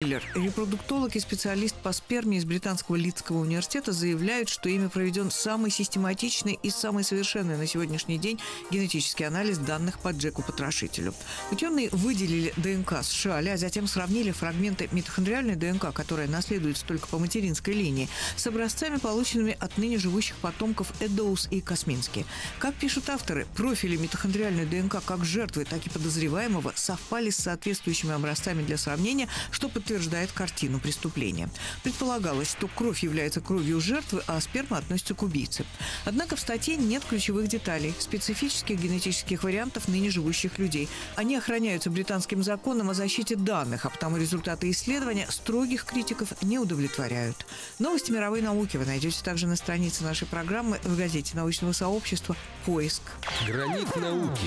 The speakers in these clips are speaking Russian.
Миллер, репродуктолог и специалист по сперме из Британского Лидского университета, заявляет, что ими проведен самый систематичный и самый совершенный на сегодняшний день генетический анализ данных по Джеку-потрошителю. Ученые выделили ДНК с Шали, а затем сравнили фрагменты митохондриальной ДНК, которая наследуется только по материнской линии, с образцами, полученными от ныне живущих потомков Эдоус и Космински. Как пишут авторы, профили митохондриальной ДНК как жертвы, так и подозреваемого совпали с соответствующими образцами для сравнения, что подтверждает картину преступления. Предполагалось, что кровь является кровью жертвы, а сперма относится к убийце. Однако в статье нет ключевых деталей, специфических генетических вариантов ныне живущих людей. Они охраняются британским законом о защите данных, а потому результаты исследования строгих критиков не удовлетворяют. Новости мировой науки вы найдете также на странице нашей программы в газете научного сообщества «Поиск». Гранит науки.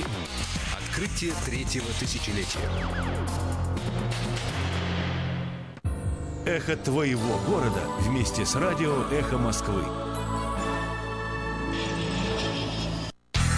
Открытие третьего тысячелетия. Эхо твоего города вместе с радио «Эхо Москвы».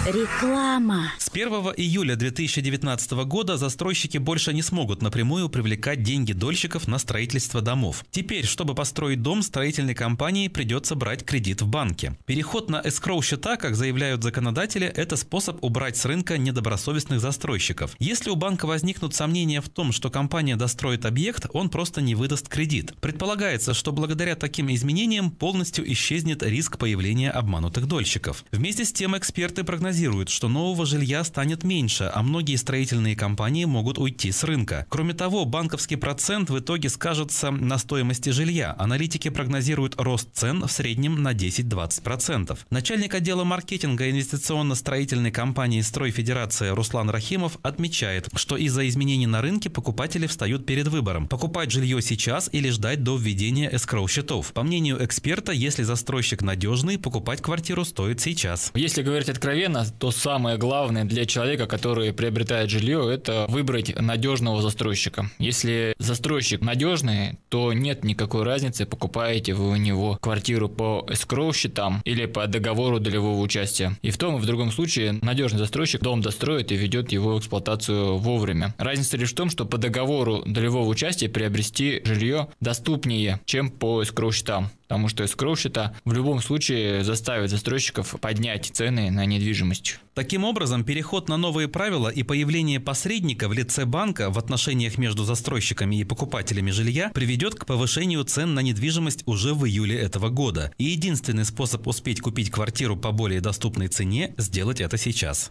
Реклама. С 1 июля 2019 года застройщики больше не смогут напрямую привлекать деньги дольщиков на строительство домов. Теперь, чтобы построить дом, строительной компании придется брать кредит в банке. Переход на эскроу-счета, как заявляют законодатели, это способ убрать с рынка недобросовестных застройщиков. Если у банка возникнут сомнения в том, что компания достроит объект, он просто не выдаст кредит. Предполагается, что благодаря таким изменениям полностью исчезнет риск появления обманутых дольщиков. Вместе с тем эксперты прогнозируют, что нового жилья станет меньше, а многие строительные компании могут уйти с рынка. Кроме того, банковский процент в итоге скажется на стоимости жилья. Аналитики прогнозируют рост цен в среднем на 10-20%. Начальник отдела маркетинга инвестиционно-строительной компании «Стройфедерация» Руслан Рахимов отмечает, что из-за изменений на рынке покупатели встают перед выбором – покупать жилье сейчас или ждать до введения эскроу-счетов. По мнению эксперта, если застройщик надежный, покупать квартиру стоит сейчас. Если говорить откровенно, то самое главное для человека, который приобретает жилье, это выбрать надежного застройщика. Если застройщик надежный, то нет никакой разницы, покупаете вы у него квартиру по эскроу-счетам или по договору долевого участия. И в том и в другом случае надежный застройщик дом достроит и ведет его в эксплуатацию вовремя. Разница лишь в том, что по договору долевого участия приобрести жилье доступнее, чем по эскроу-счетам. Потому что эскроу-счета в любом случае заставят застройщиков поднять цены на недвижимость. Таким образом, переход на новые правила и появление посредника в лице банка в отношениях между застройщиками и покупателями жилья приведет к повышению цен на недвижимость уже в июле этого года. И единственный способ успеть купить квартиру по более доступной цене – сделать это сейчас.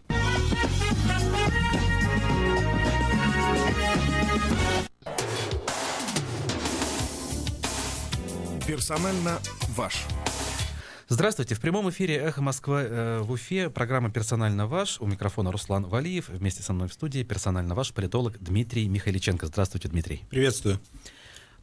Персонально ваш. Здравствуйте. В прямом эфире «Эхо Москвы» в Уфе. Программа «Персонально ваш». У микрофона Руслан Валиев. Вместе со мной в студии персонально ваш политолог Дмитрий Михайличенко. Здравствуйте, Дмитрий. Приветствую.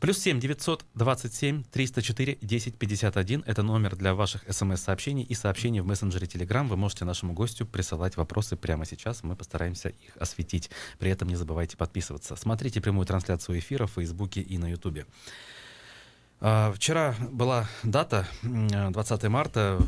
+7 927 304 10 51. Это номер для ваших смс-сообщений и сообщений в мессенджере Telegram. Вы можете нашему гостю присылать вопросы прямо сейчас. Мы постараемся их осветить. При этом не забывайте подписываться. Смотрите прямую трансляцию эфира в Фейсбуке и на Ютубе. Вчера была дата, 20 марта.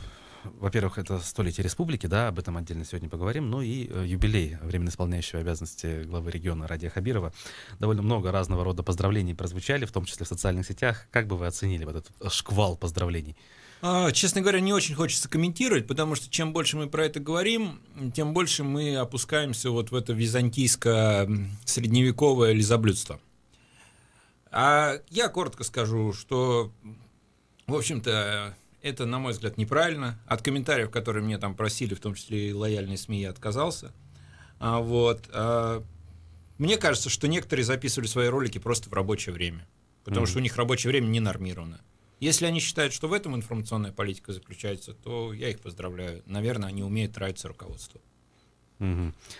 Во-первых, это столетие республики, да, об этом отдельно сегодня поговорим. Ну и юбилей временно исполняющего обязанности главы региона Радия Хабирова. Довольно много разного рода поздравлений прозвучали, в том числе в социальных сетях. Как бы вы оценили вот этот шквал поздравлений? Честно говоря, не очень хочется комментировать, потому что чем больше мы про это говорим, тем больше мы опускаемся вот в это византийско-средневековое лизоблюдство. А я коротко скажу, что, в общем-то, это, на мой взгляд, неправильно. От комментариев, которые мне там просили, в том числе и лояльные СМИ, я отказался. Мне кажется, что некоторые записывали свои ролики просто в рабочее время, потому что у них рабочее время не нормировано. Если они считают, что в этом информационная политика заключается, то я их поздравляю. Наверное, они умеют нравиться руководству.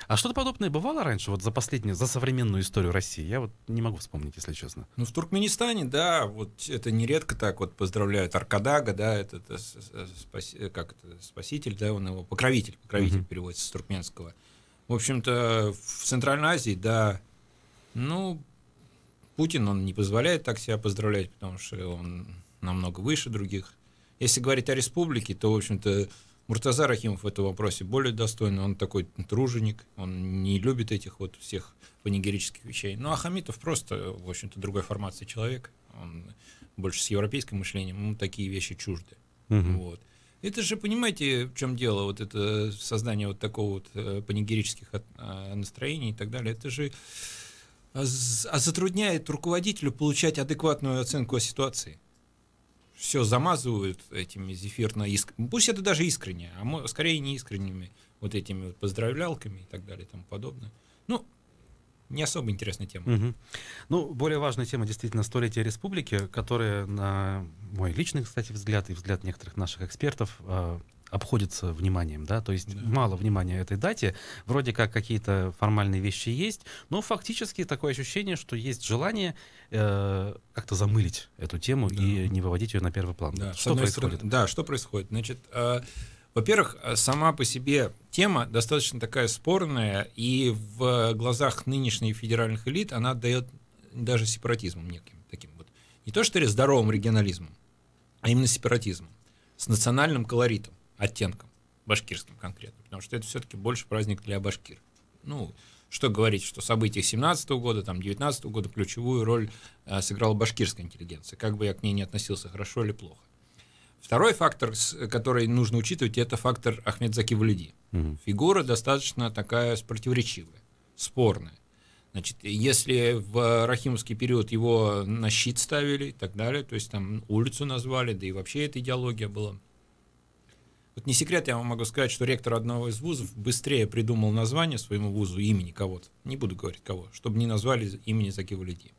А что-то подобное бывало раньше, вот за современную историю России? Я вот не могу вспомнить, если честно. Ну, в Туркменистане, да, вот это нередко так вот поздравляют Аркадага, да, это спаситель, да, он его покровитель переводится с туркменского. В общем-то, в Центральной Азии, да, ну, Путин, он не позволяет так себя поздравлять, потому что он намного выше других. Если говорить о республике, то, в общем-то, Муртаза Рахимов в этом вопросе более достойный, он такой труженик, он не любит этих вот всех панигерических вещей. Ну, а Хамитов просто, в общем-то, другой формации человек, он больше с европейским мышлением, ему такие вещи чужды. Вот. Это же, понимаете, в чем дело, вот это создание вот такого вот панигерических настроений и так далее, это же затрудняет руководителю получать адекватную оценку о ситуации. Все замазывают этими зефирно-искренними, пусть это даже искренне, а скорее не искренними вот этими вот поздравлялками и так далее и тому подобное. Ну, не особо интересная тема. Ну, более важная тема действительно столетие республики, которая, на мой личный, кстати, взгляд и взгляд некоторых наших экспертов, обходится вниманием, да, то есть мало внимания этой дате, вроде как какие-то формальные вещи есть, но фактически такое ощущение, что есть желание как-то замылить эту тему и не выводить ее на первый план. Да, что происходит? Что происходит? Значит, во-первых, сама по себе тема достаточно такая спорная, и в глазах нынешних федеральных элит она дает даже сепаратизмом неким таким вот. Не то что здоровым регионализмом, а именно сепаратизмом, с национальным колоритом, оттенком, башкирским конкретно, потому что это все-таки больше праздник для башкир. Ну, что говорить, что события 17-го года, там, 19-го года ключевую роль сыграла башкирская интеллигенция, как бы я к ней не относился, хорошо или плохо. Второй фактор, который нужно учитывать, это фактор Ахмедзаки Валиди. Фигура достаточно такая противоречивая, спорная. Значит, если в рахимовский период его на щит ставили и так далее, то есть там улицу назвали, да и вообще эта идеология была. Вот не секрет, я вам могу сказать, что ректор одного из вузов быстрее придумал название своему вузу, имени кого-то, не буду говорить кого, чтобы не назвали имени Заки Валиди.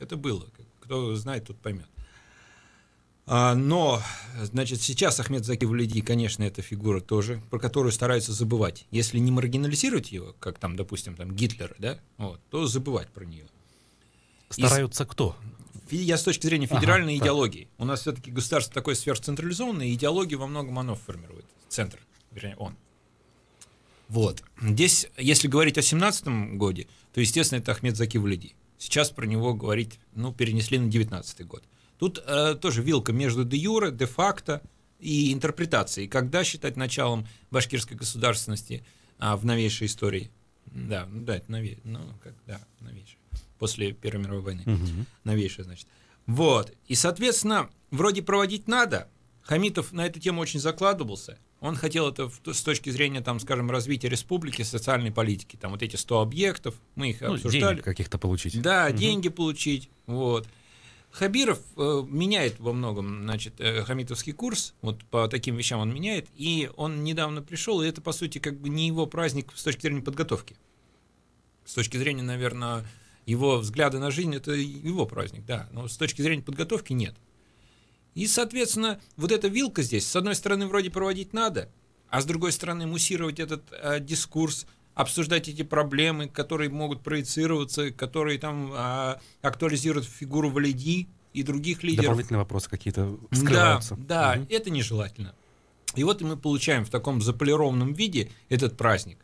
Это было, кто знает, тот поймет. Но, значит, сейчас Ахмед Заки Валиди, конечно, это фигура тоже, про которую стараются забывать. Если не маргинализировать его, как там, допустим, там Гитлера, да, вот, то забывать про нее. Стараются кто? Я с точки зрения федеральной идеологии. У нас все-таки государство такое сверхцентрализованное, и идеологию во многом оно формирует. Центр, вернее, он. Вот. Здесь, если говорить о 17-м годе, то, естественно, это Ахмед Заки Валиди. Сейчас про него говорить, ну, перенесли на 19-й год. Тут тоже вилка между де юре, де факто и интерпретацией. Когда считать началом башкирской государственности в новейшей истории? Да, это новейшая. После Первой мировой войны. Новейшая, значит. Вот. И, соответственно, вроде проводить надо. Хамитов на эту тему очень закладывался. Он хотел это с точки зрения, там, скажем, развития республики, социальной политики. Там вот эти 100 объектов, мы их обсуждали. Денег каких-то получить. Да, деньги получить. Вот. Хабиров меняет во многом, значит, хамитовский курс, вот по таким вещам он меняет, и он недавно пришел, и это, по сути, как бы не его праздник с точки зрения подготовки. С точки зрения, наверное, его взгляда на жизнь, это его праздник, да, но с точки зрения подготовки нет. И, соответственно, вот эта вилка здесь, с одной стороны, вроде проводить надо, а с другой стороны, муссировать этот дискурс, обсуждать эти проблемы, которые могут проецироваться, которые там актуализируют фигуру Валиди и других лидеров. Дополнительные вопросы какие-то скрываются. Да, это нежелательно. И вот мы получаем в таком заполированном виде этот праздник.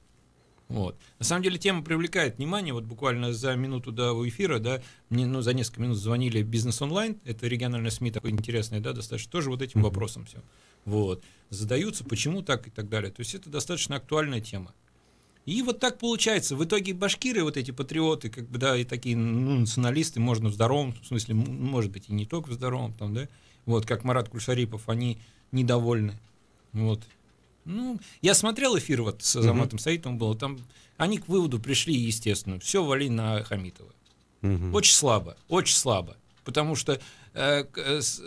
Вот. На самом деле тема привлекает внимание. Вот буквально за минуту до эфира, да, мне за несколько минут звонили Бизнес Онлайн, это региональное СМИ такое интересное, да, достаточно, тоже вот этим вопросом все. Вот. Задаются, почему так и так далее. То есть это достаточно актуальная тема. И вот так получается. В итоге башкиры, вот эти патриоты, как бы, да, и такие, ну, националисты, можно в здоровом смысле, может быть, и не только в здоровом, там, да, вот, как Марат Кульшарипов, они недовольны. Вот. Ну, я смотрел эфир вот с Азаматом Саитовым, был, там они к выводу пришли, естественно, все вали на Хамитова. Очень слабо, потому что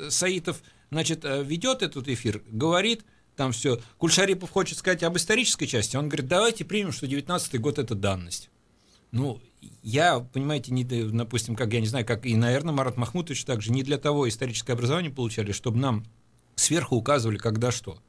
Саитов, значит, ведет этот эфир, говорит, там все. Кульшарипов хочет сказать об исторической части. Он говорит, давайте примем, что 19-й год – это данность. Ну, я, понимаете, не, допустим, как, я не знаю, как и, наверное, Марат Махмутович также, не для того историческое образование получали, чтобы нам сверху указывали, когда что.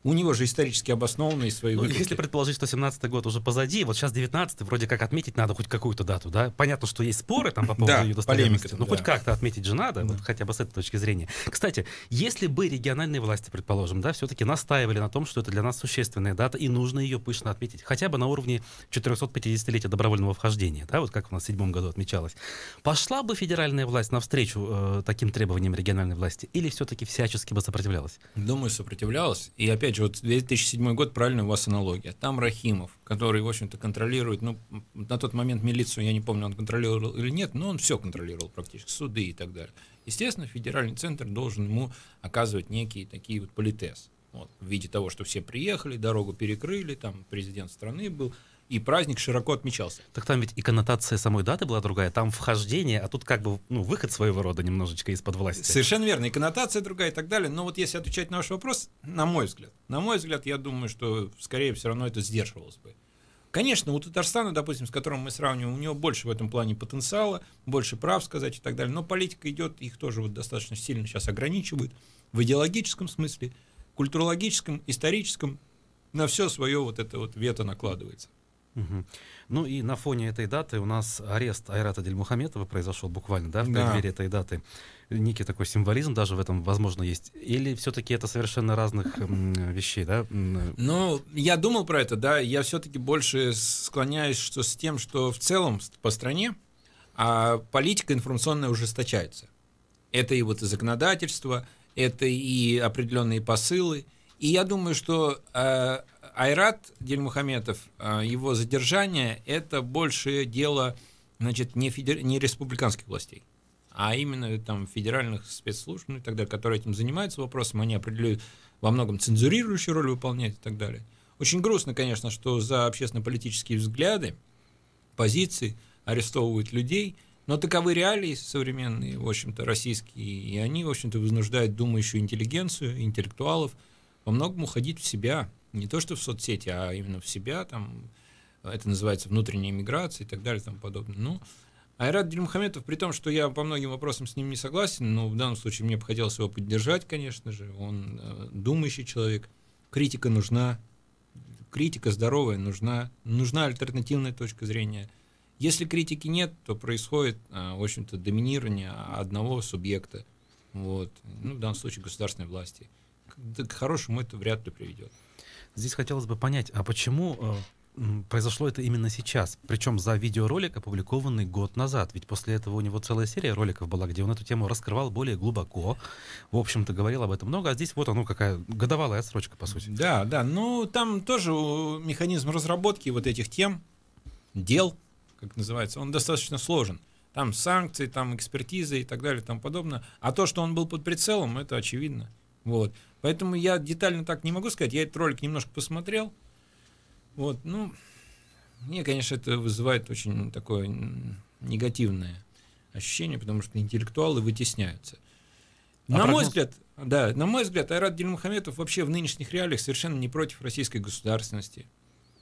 У него же исторически обоснованные свои выкладки. Если предположить, что 17-й год уже позади, вот сейчас 19-й, вроде как отметить надо хоть какую-то дату, да? Понятно, что есть споры там по поводу ее достоверности, но хоть как-то отметить же надо, вот хотя бы с этой точки зрения. Кстати, если бы региональные власти, предположим, да, все-таки настаивали на том, что это для нас существенная дата, и нужно ее пышно отметить, хотя бы на уровне 450-летия добровольного вхождения, да, вот как у нас в 2007 году отмечалось, пошла бы федеральная власть навстречу таким требованиям региональной власти, или все-таки всячески бы сопротивлялась? Думаю, сопротивлялась. И опять опять же, вот 2007 год, правильно у вас аналогия. Там Рахимов, который, в общем-то, контролирует, ну, на тот момент милицию, я не помню, он контролировал или нет, но он все контролировал практически, суды и так далее. Естественно, федеральный центр должен ему оказывать некие такие вот политез. Вот, в виде того, что все приехали, дорогу перекрыли, там президент страны был, и праздник широко отмечался. Так там ведь и коннотация самой даты была другая, там вхождение, а тут как бы выход своего рода немножечко из-под власти. Совершенно верно, и коннотация другая и так далее. Но вот если отвечать на ваш вопрос, на мой взгляд, я думаю, что скорее все равно это сдерживалось бы. Конечно, у Татарстана, допустим, с которым мы сравниваем, у него больше в этом плане потенциала, больше прав сказать и так далее, но политика идет, их тоже вот достаточно сильно сейчас ограничивает в идеологическом смысле, культурологическом, историческом, на все свое вот это вот вето накладывается. Угу. Ну и на фоне этой даты у нас арест Айрата Дильмухаметова произошел буквально, да, в преддверии этой даты. Некий такой символизм даже в этом, возможно, есть. Или все-таки это совершенно разных вещей, да? Ну, я думал про это, да. Я все-таки больше склоняюсь с тем, что в целом по стране политика информационная ужесточается. Это и вот и законодательство, это и определенные посылы. И я думаю, что Айрат Дильмухаметов, его задержание, это больше дело, значит, не республиканских властей, а именно там федеральных спецслужб, ну, и так далее, которые этим занимаются вопросом, они определяют, во многом цензурирующую роль выполняют и так далее. Очень грустно, конечно, что за общественно-политические взгляды, позиции арестовывают людей, но таковы реалии современные, в общем-то, российские, и они, в общем-то, вынуждают думающую интеллигенцию, интеллектуалов во многом уходить в себя, не то что в соцсети, а именно в себя, там, это называется внутренняя миграция и так далее и тому подобное. Ну, Айрат Дильмухаметов, при том, что я по многим вопросам с ним не согласен, но в данном случае мне бы хотелось его поддержать, конечно же, он думающий человек, критика нужна, критика здоровая нужна альтернативная точка зрения. Если критики нет, то происходит, в общем-то, доминирование одного субъекта, вот, ну, в данном случае государственной власти. К хорошему это вряд ли приведет. Здесь хотелось бы понять, а почему произошло это именно сейчас? Причем за видеоролик, опубликованный год назад. Ведь после этого у него целая серия роликов была, где он эту тему раскрывал более глубоко. В общем-то, говорил об этом много. А здесь вот оно какая годовалая отсрочка, по сути. Да. Ну, там тоже механизм разработки вот этих тем, дел, как называется, он достаточно сложен. Там санкции, там экспертиза и так далее и тому подобное. А то, что он был под прицелом, это очевидно. Вот. Поэтому я детально так не могу сказать. Я этот ролик немножко посмотрел. Вот, ну, мне, конечно, это вызывает очень такое негативное ощущение, потому что интеллектуалы вытесняются. На мой взгляд, Айрат Дильмухаметов вообще в нынешних реалиях совершенно не против российской государственности.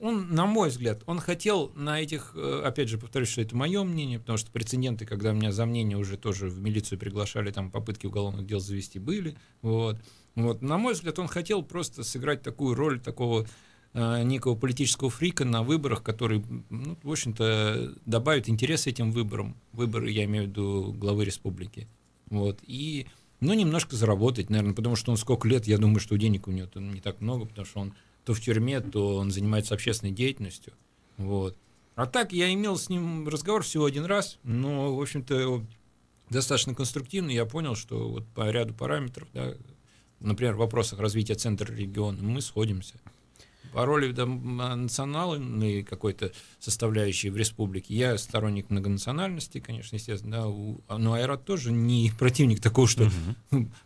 Он, на мой взгляд, он хотел на этих, опять же, повторюсь, что это мое мнение, потому что прецеденты, когда меня за мнение уже тоже в милицию приглашали, там попытки уголовных дел завести были. Вот. На мой взгляд, он хотел просто сыграть такую роль такого некого политического фрика на выборах, который, ну, в общем-то, добавит интерес этим выборам. Выборы, я имею в виду, главы республики. Вот. И, ну, немножко заработать, наверное, потому что он сколько лет, я думаю, что денег у него не так много, потому что он то в тюрьме, то он занимается общественной деятельностью. Вот. А так, я имел с ним разговор всего один раз, но, в общем-то, достаточно конструктивный. Я понял, что вот по ряду параметров, да, например, в вопросах развития центра региона мы сходимся. По роли национальной какой-то составляющей в республике я сторонник многонациональности, конечно, естественно, да, но Айрат тоже не противник такого, что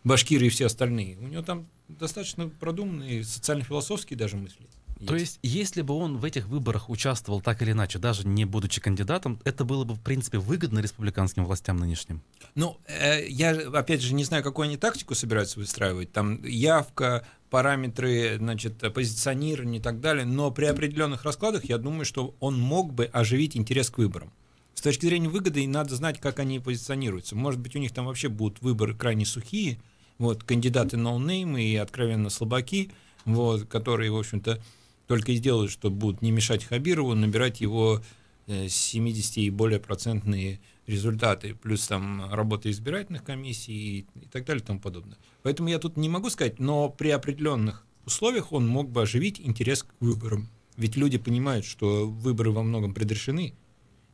башкиры и все остальные. У него там достаточно продуманные социально-философские даже мысли. То есть, если бы он в этих выборах участвовал так или иначе, даже не будучи кандидатом, это было бы, в принципе, выгодно республиканским властям нынешним? Ну, я, опять же, не знаю, какую они тактику собираются выстраивать. Там явка, параметры, значит, позиционирование и так далее. Но при определенных раскладах, я думаю, что он мог бы оживить интерес к выборам. С точки зрения выгоды, надо знать, как они позиционируются. Может быть, у них там вообще будут выборы крайне сухие, вот, кандидаты ноунеймы и откровенно слабаки, вот, которые, в общем-то, только и сделают, что будут не мешать Хабирову, набирать его 70 и более процентные результаты, плюс там работа избирательных комиссий и так далее и тому подобное. Поэтому я тут не могу сказать, но при определенных условиях он мог бы оживить интерес к выборам. Ведь люди понимают, что выборы во многом предрешены,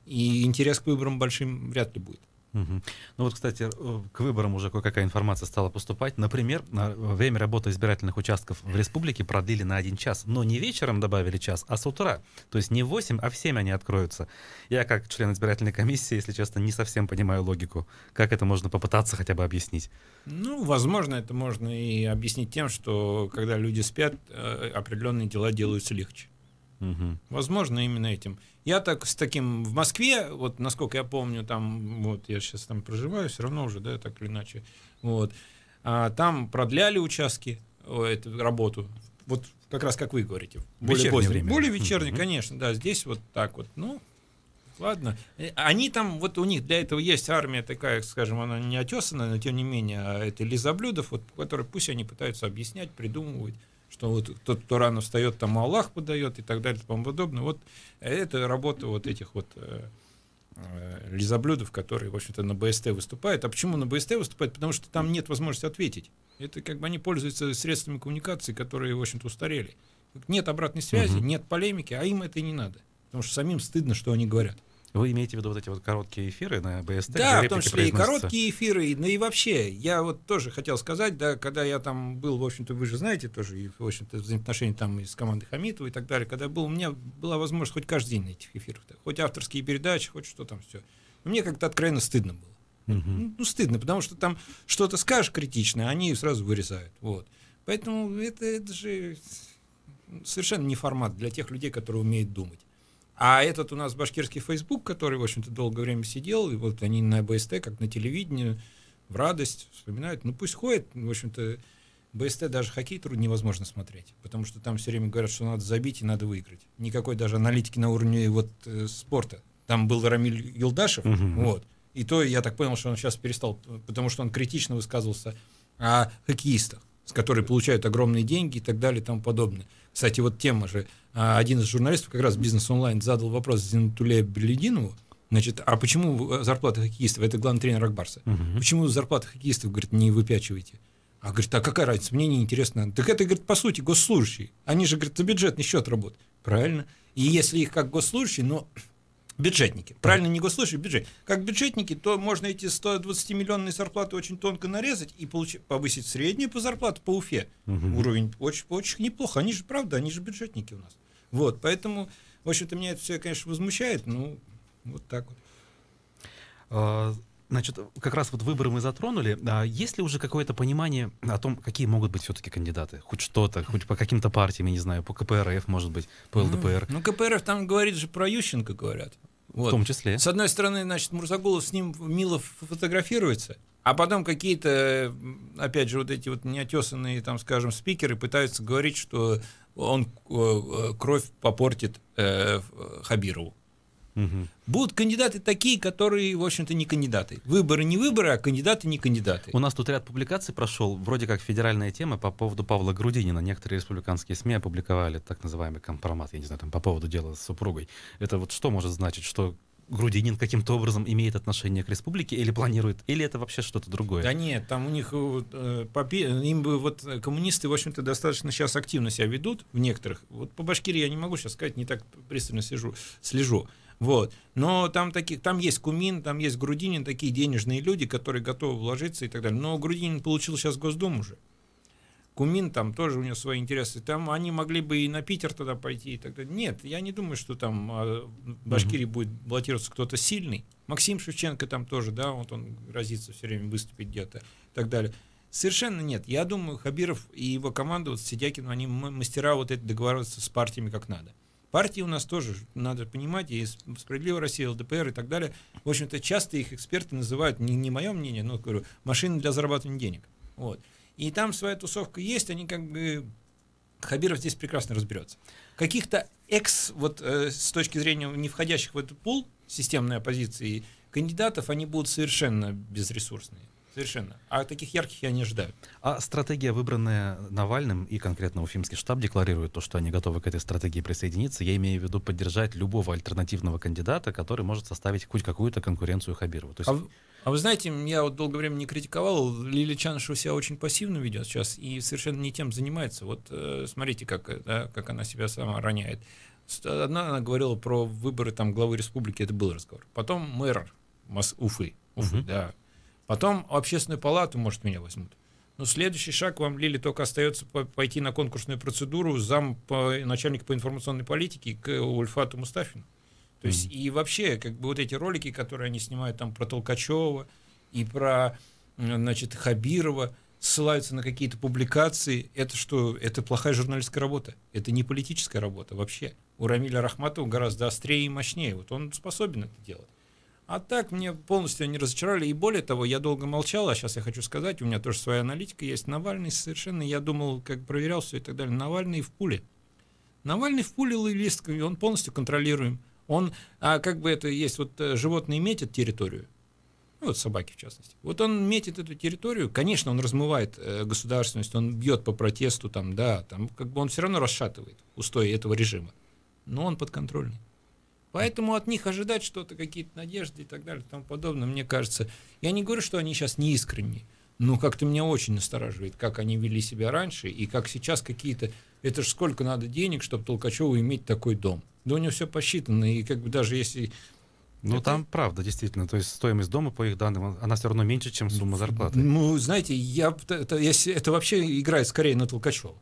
и интерес к выборам большим вряд ли будет. Ну вот, кстати, к выборам уже кое-какая информация стала поступать. Например, время работы избирательных участков в республике продлили на 1 час, но не вечером добавили час, а с утра. То есть не в 8, а в 7 они откроются. Я как член избирательной комиссии, если честно, не совсем понимаю логику. Как это можно попытаться хотя бы объяснить? Ну, возможно, это можно и объяснить тем, что когда люди спят, определенные дела делаются легче. Возможно, именно этим. Я так с таким в Москве, вот насколько я помню, там, вот я сейчас там проживаю, все равно уже, да, так или иначе, вот, там продляли участки, эту работу, вот как раз как вы говорите, более позднее, более вечернее, конечно, да, здесь вот так вот, ну, ладно. Они там, вот у них для этого есть армия такая, скажем, она не отесанная, но тем не менее, это лизоблюдов, вот, которые пусть они пытаются объяснять, придумывать, что вот тот, кто рано встает, там Аллах подает и так далее и тому подобное. Вот это работа вот этих вот лизоблюдов, которые, в общем-то, на БСТ выступают. А почему на БСТ выступают? Потому что там нет возможности ответить. Это как бы они пользуются средствами коммуникации, которые, в общем-то, устарели. Нет обратной связи, нет полемики, а им это и не надо. Потому что самим стыдно, что они говорят. Вы имеете в виду вот эти вот короткие эфиры на БСТ? Да, в том числе и короткие эфиры, но и вообще. Я вот тоже хотел сказать, да, когда я там был, в общем-то, вы же знаете тоже, и, в общем-то, взаимоотношения там и с командой Хамитова и так далее, когда был, у меня была возможность хоть каждый день на этих эфирах, хоть авторские передачи, хоть что там все. Мне как-то откровенно стыдно было. Ну, стыдно, потому что там что-то скажешь критичное, они сразу вырезают. Вот. Поэтому это же совершенно не формат для тех людей, которые умеют думать. А этот у нас башкирский Facebook, который, в общем-то, долгое время сидел, и вот они на БСТ, как на телевидении, в радость вспоминают. Ну, пусть ходит, в общем-то, БСТ даже хоккей трудно невозможно смотреть, потому что там все время говорят, что надо забить и надо выиграть. Никакой даже аналитики на уровне вот спорта. Там был Рамиль Юлдашев, вот. И то, я так понял, что он сейчас перестал, потому что он критично высказывался о хоккеистах, с которыми получают огромные деньги и так далее и тому подобное. Кстати, вот тема же, один из журналистов как раз «Бизнес онлайн» задал вопрос Зинатуле Белединову, значит, а почему зарплата хоккеистов, это главный тренер Акбарса, почему зарплата хоккеистов, говорит, не выпячиваете? А говорит, а какая разница, мне не интересно. Так это, говорит, по сути, госслужащие. Они же, говорит, за бюджетный счет работают. Правильно. И если их как госслужащие, но бюджетники. Правильно, не госслужащие, бюджет. Как бюджетники, то можно эти 120-миллионные зарплаты очень тонко нарезать и повысить среднюю по зарплату по Уфе. Уровень очень неплохо. Они же, правда, они же бюджетники у нас. Вот, поэтому, в общем-то, меня это все, конечно, возмущает, ну, вот так вот. Значит, как раз вот выборы мы затронули. Есть ли уже какое-то понимание о том, какие могут быть все-таки кандидаты? Хоть что-то, хоть по каким-то партиям, я не знаю, по КПРФ, может быть, по ЛДПР? Ну, КПРФ там говорит же про Ющенко, говорят. Вот. В том числе. С одной стороны, значит, Мурзагулов с ним мило фотографируется, а потом какие-то, опять же, вот эти вот неотесанные, там, скажем, спикеры пытаются говорить, что он кровь попортит Хабирову. Будут кандидаты такие, которые, в общем-то, не кандидаты. Выборы не выборы, а кандидаты не кандидаты. У нас тут ряд публикаций прошел, вроде как федеральная тема по поводу Павла Грудинина. Некоторые республиканские СМИ опубликовали так называемый компромат, я не знаю, там по поводу дела с супругой. Это вот что может значить, что Грудинин каким-то образом имеет отношение к республике или планирует, или это вообще что-то другое? Да нет, там у них, им бы вот коммунисты, в общем-то, достаточно сейчас активно себя ведут в некоторых. Вот по Башкирии я не могу сейчас сказать, не так пристально слежу. Вот. Но там есть Кумин, там есть Грудинин, такие денежные люди, которые готовы вложиться и так далее. Но Грудинин получил сейчас Госдуму уже. Кумин, там тоже у него свои интересы. Там они могли бы и на Питер тогда пойти и так далее. Нет, я не думаю, что там в Башкирии будет баллотироваться кто-то сильный. Максим Шевченко там тоже, да, вот он грозится все время выступить где-то и так далее. Совершенно нет. Я думаю, Хабиров и его команда, вот Сидякин, они мастера вот это договариваться с партиями как надо. Партии у нас тоже, надо понимать, и «Справедливая Россия», ЛДПР и так далее. В общем-то, часто их эксперты называют, не мое мнение, но, говорю, машины для зарабатывания денег. Вот. И там своя тусовка есть, они как бы... Хабиров здесь прекрасно разберется. Каких-то вот с точки зрения не входящих в этот пул системной оппозиции кандидатов, они будут совершенно безресурсные. Совершенно. А таких ярких я не ожидаю. А стратегия, выбранная Навальным, и конкретно Уфимский штаб декларирует то, что они готовы к этой стратегии присоединиться. Я имею в виду поддержать любого альтернативного кандидата, который может составить хоть какую-то конкуренцию Хабирову. То есть... А вы знаете, я вот долгое время не критиковал, Лилия Чанышева себя очень пассивно ведет сейчас и совершенно не тем занимается. Вот смотрите, как она себя сама роняет. Она говорила про выборы там главы республики, это был разговор. Потом мэр Уфы. Уфы, да. Потом общественную палату, может, меня возьмут. Но следующий шаг вам, Лили, только остается пойти на конкурсную процедуру начальника по информационной политике к Ульфату Мустафину. То есть и вообще, как бы вот эти ролики, которые они снимают там про Толкачева и про, значит, Хабирова, ссылаются на какие-то публикации, это что? Это плохая журналистская работа. Это не политическая работа вообще. У Рамиля Рахматова гораздо острее и мощнее. Вот он способен это делать. А так мне полностью они разочаровали. И более того, я долго молчал, а сейчас я хочу сказать, у меня тоже своя аналитика есть. Навальный совершенно, я думал, как проверял все и так далее. Навальный в пуле. Навальный в пуле лоялист, он полностью контролируем. Он, как бы это есть, вот животные метят территорию. Ну, вот собаки в частности. Вот он метит эту территорию, конечно, он размывает государственность, он бьет по протесту, там, да, там, как бы он все равно расшатывает устои этого режима. Но он подконтрольный. Поэтому от них ожидать что-то, какие-то надежды и так далее и тому подобное, мне кажется, я не говорю, что они сейчас не искренние, но как-то меня очень настораживает, как они вели себя раньше и как сейчас какие-то... Это же сколько надо денег, чтобы Толкачеву иметь такой дом? Да у него все посчитано, и как бы даже если... Ну, там правда, действительно. То есть стоимость дома, по их данным, она все равно меньше, чем сумма зарплаты. Ну, знаете, это вообще играет скорее на Толкачева,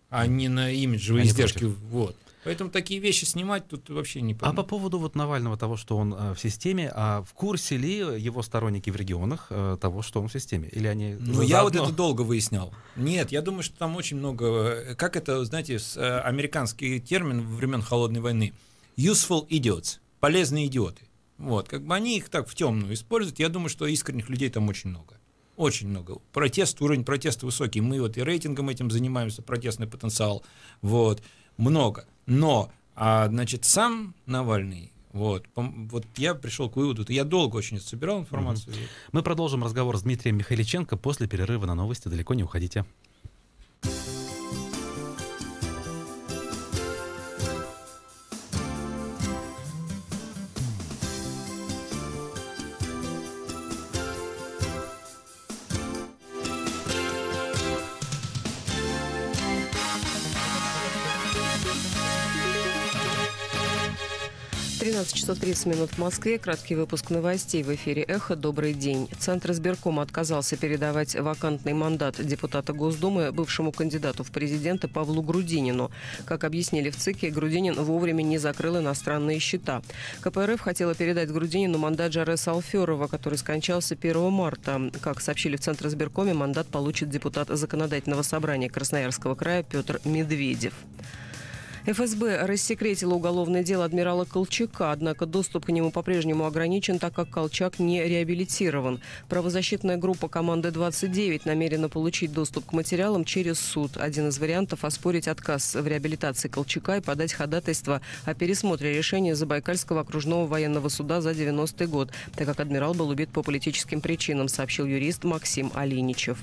а не на имиджевые издержки. Вот. Поэтому такие вещи снимать тут вообще не понятно. А по поводу вот Навального, того, что он в системе, в курсе ли его сторонники в регионах того, что он в системе? Или они... Ну, я вот это долго выяснял. Нет, я думаю, что там очень много... Как это, знаете, американский термин времен Холодной войны? Useful idiots. Полезные идиоты. Вот, как бы они их так в темную используют. Я думаю, что искренних людей там очень много. Очень много. Уровень протеста высокий. Мы вот и рейтингом этим занимаемся, протестный потенциал. Вот, много. Но, значит, сам Навальный, вот я пришел к выводу, я долго очень собирал информацию. Мы продолжим разговор с Дмитрием Михайличенко после перерыва на новости. Далеко не уходите. 13 часов 30 минут в Москве. Краткий выпуск новостей в эфире «Эхо». Добрый день. Центр избиркома отказался передавать вакантный мандат депутата Госдумы бывшему кандидату в президенты Павлу Грудинину. Как объяснили в ЦИКе, Грудинин вовремя не закрыл иностранные счета. КПРФ хотела передать Грудинину мандат Жареса Алферова, который скончался 1 марта. Как сообщили в Центр избиркоме, мандат получит депутат Законодательного собрания Красноярского края Петр Медведев. ФСБ рассекретило уголовное дело адмирала Колчака, однако доступ к нему по-прежнему ограничен, так как Колчак не реабилитирован. Правозащитная группа «Команды 29» намерена получить доступ к материалам через суд. Один из вариантов – оспорить отказ в реабилитации Колчака и подать ходатайство о пересмотре решения Забайкальского окружного военного суда за 90-й год, так как адмирал был убит по политическим причинам, сообщил юрист Максим Алиничев.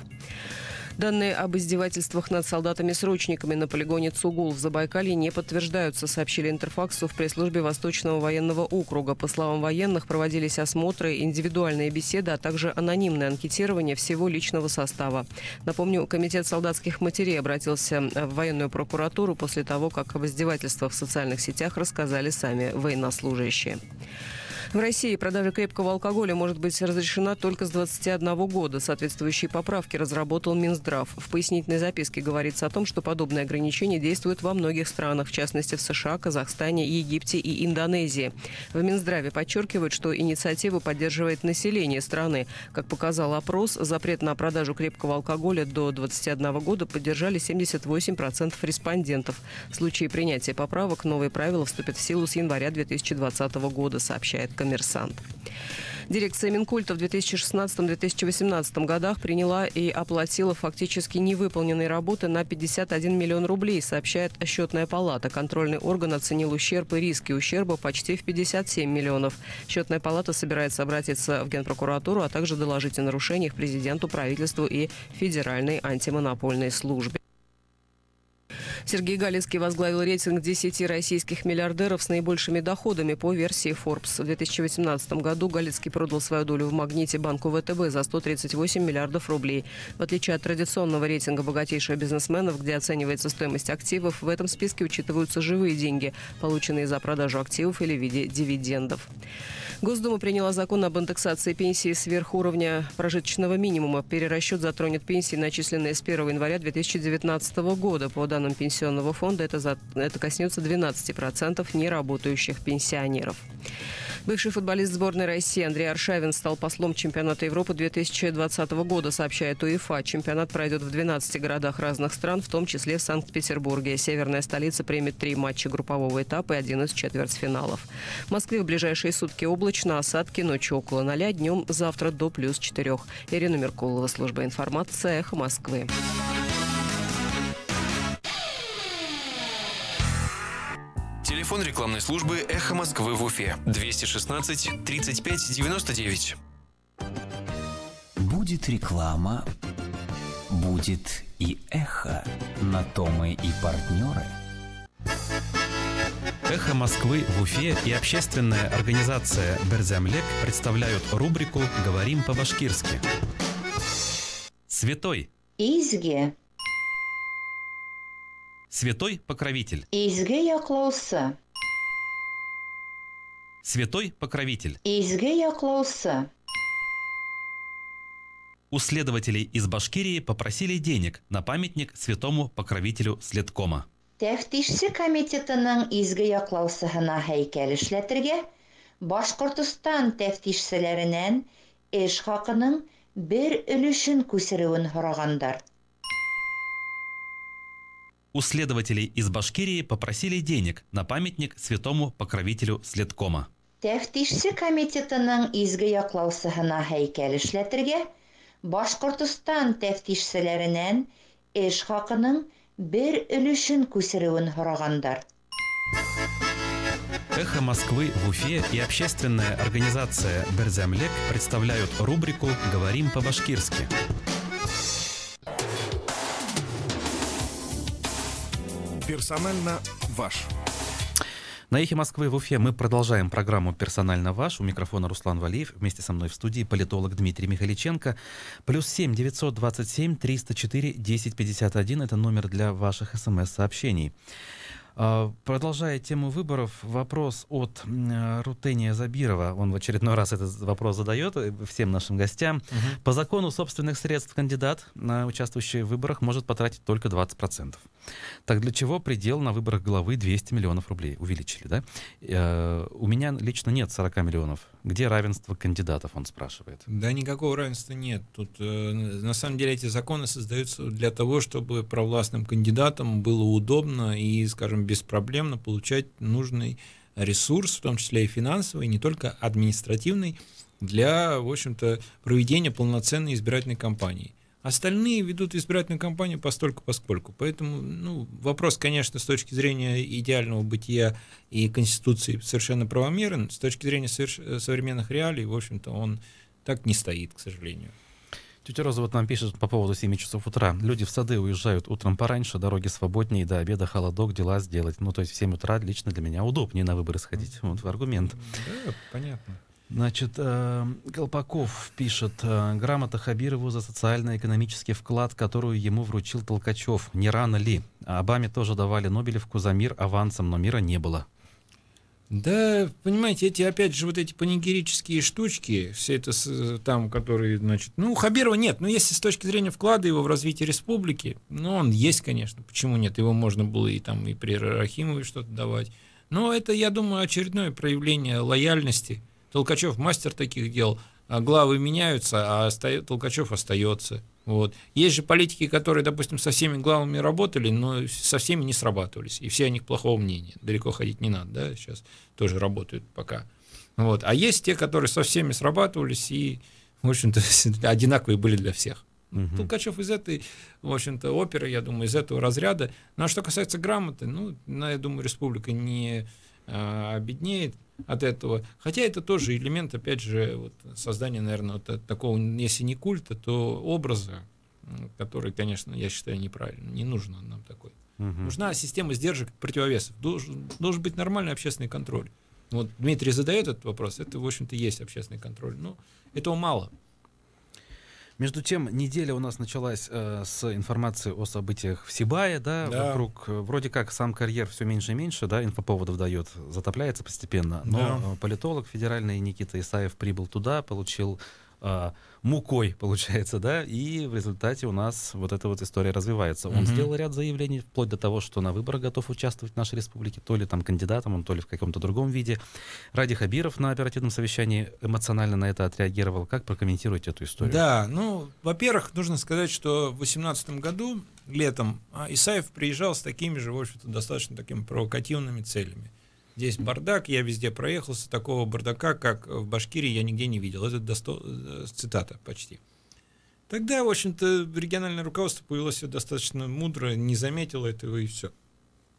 Данные об издевательствах над солдатами-срочниками на полигоне Цугул в Забайкалье не подтверждаются, сообщили Интерфаксу в пресс-службе Восточного военного округа. По словам военных, проводились осмотры, индивидуальные беседы, а также анонимное анкетирование всего личного состава. Напомню, Комитет солдатских матерей обратился в военную прокуратуру после того, как об издевательствах в социальных сетях рассказали сами военнослужащие. В России продажа крепкого алкоголя может быть разрешена только с 21 года. Соответствующие поправки разработал Минздрав. В пояснительной записке говорится о том, что подобные ограничения действуют во многих странах, в частности в США, Казахстане, Египте и Индонезии. В Минздраве подчеркивают, что инициативу поддерживает население страны. Как показал опрос, запрет на продажу крепкого алкоголя до 21 года поддержали 78% респондентов. В случае принятия поправок новые правила вступят в силу с января 2020 года, сообщает «Коммерсант». Дирекция Минкульта в 2016-2018 годах приняла и оплатила фактически невыполненные работы на 51 миллион рублей, сообщает Счетная палата. Контрольный орган оценил ущерб и риски ущерба почти в 57 миллионов. Счетная палата собирается обратиться в Генпрокуратуру, а также доложить о нарушениях президенту, правительству и Федеральной антимонопольной службе. Сергей Галицкий возглавил рейтинг 10 российских миллиардеров с наибольшими доходами по версии Forbes. В 2018 году Галицкий продал свою долю в «Магните» банку ВТБ за 138 миллиардов рублей. В отличие от традиционного рейтинга богатейших бизнесменов, где оценивается стоимость активов, в этом списке учитываются живые деньги, полученные за продажу активов или в виде дивидендов. Госдума приняла закон об индексации пенсии сверх уровня прожиточного минимума. Перерасчет затронет пенсии, начисленные с 1 января 2019 года. По данным Пенсионного фонда, это коснется 12% неработающих пенсионеров. Бывший футболист сборной России Андрей Аршавин стал послом чемпионата Европы 2020 года, сообщает УЕФА. Чемпионат пройдет в 12 городах разных стран, в том числе в Санкт-Петербурге. Северная столица примет 3 матча группового этапа и 1 из четвертьфиналов. В Москве в ближайшие сутки облачно, осадки ночью около 0, днем завтра до +4. Ирина Меркулова, служба информации, «Эхо Москвы». Телефон рекламной службы «Эхо Москвы» в Уфе. 216 35 99. Будет реклама, будет и эхо. На то мы и партнеры. «Эхо Москвы» в Уфе и общественная организация «Берзямлек» представляют рубрику «Говорим по-башкирски». Святой. Изге. Святой покровитель. Изге яклаусы. Святой покровитель. Изге яклаусы. У следователей из Башкирии попросили денег на памятник святому покровителю Следкома. Тәфтишче комитетының изге яклаусыһына һәйкәл эшләтергә Башкортстан тәфтишчеләреннән эш хакының 1/3 күсерүен һорагандар. У следователей из Башкирии попросили денег на памятник святому покровителю Следкома. Тәфтишче комитетының изге яклаусыһына һәйкәл эшләтергә Башкортстан тәфтишчеләреннән эш хакының 1/3 күсерүен һорагандар. «Эхо Москвы» в Уфе и общественная организация «Берзямлек» представляют рубрику «Говорим по-башкирски». Персонально ваш. На «Эхе Москвы» в Уфе мы продолжаем программу «Персонально ваш». У микрофона Руслан Валиев. Вместе со мной в студии политолог Дмитрий Михаличенко. +7 927 304 1051 – это номер для ваших СМС-сообщений. Продолжая тему выборов, вопрос от Рутения Забирова. Он в очередной раз этот вопрос задает всем нашим гостям. По закону собственных средств кандидат, участвующий в выборах, может потратить только 20%. Так для чего предел на выборах главы 200 миллионов рублей? Увеличили, да? У меня лично нет 40 миллионов. Где равенство кандидатов, он спрашивает. Да никакого равенства нет. Тут на самом деле эти законы создаются для того, чтобы провластным кандидатам было удобно и, скажем, беспроблемно получать нужный ресурс, в том числе и финансовый, не только административный, для, в общем-то, проведения полноценной избирательной кампании. Остальные ведут избирательную кампанию постольку-поскольку. Поэтому вопрос, конечно, с точки зрения идеального бытия и Конституции совершенно правомерен. С точки зрения современных реалий, в общем-то, он так не стоит, к сожалению. Тетя Роза вот нам пишет по поводу 7 часов утра. Люди в сады уезжают утром пораньше, дороги свободнее, до обеда холодок, дела сделать. То есть в 7 утра лично для меня удобнее на выборы сходить. Вот аргумент. Да, понятно. Значит, Колпаков пишет: грамота Хабирову за социально-экономический вклад, которую ему вручил Толкачев. Не рано ли? Обаме тоже давали Нобелевку за мир авансом, но мира не было. Да, понимаете, опять же, эти панигерические штучки, все это там, которые, значит, у Хабирова нет, если с точки зрения вклада его в развитие республики, он есть, конечно, почему нет, его можно было и при Рахимове что-то давать, но это, я думаю, очередное проявление лояльности. Толкачев мастер таких дел, главы меняются, а Толкачев остается. Есть же политики, которые, допустим, со всеми главами работали, но со всеми не срабатывались, и все о них плохого мнения. Далеко ходить не надо, да, сейчас тоже работают пока. А есть те, которые со всеми срабатывались и, в общем-то, одинаковые были для всех. Толкачев из этой, в общем-то, оперы, я думаю, из этого разряда. Ну, а что касается грамоты, я думаю, республика не обеднеет от этого. Хотя это тоже элемент, опять же, создания, наверное, такого, если не культа, то образа который, конечно, я считаю неправильным. Не нужно нам такой. Нужна система сдержек, противовесов. Должен быть нормальный общественный контроль. Вот Дмитрий задает этот вопрос, это, в общем-то, есть общественный контроль. Но этого мало. Между тем, неделя у нас началась с информации о событиях в Сибае, да, вокруг, вроде как сам карьер все меньше и меньше, да, инфоповодов дает, затопляется постепенно, но политолог федеральный Никита Исаев прибыл туда, получил мукой, получается, да, и в результате у нас вот эта вот история развивается. Он сделал ряд заявлений, вплоть до того, что на выборах готов участвовать в нашей республике, то ли там кандидатом, то ли в каком-то другом виде. Ради Хабиров на оперативном совещании эмоционально на это отреагировал. Как прокомментируете эту историю? Да, во-первых, нужно сказать, что в 2018 году, летом, Исаев приезжал с такими же, в общем-то, достаточно такими провокативными целями. Здесь бардак, я везде проехался, такого бардака, как в Башкирии, я нигде не видел. Это цитата почти. Тогда, в общем-то, региональное руководство повело себя достаточно мудро, не заметило этого и все.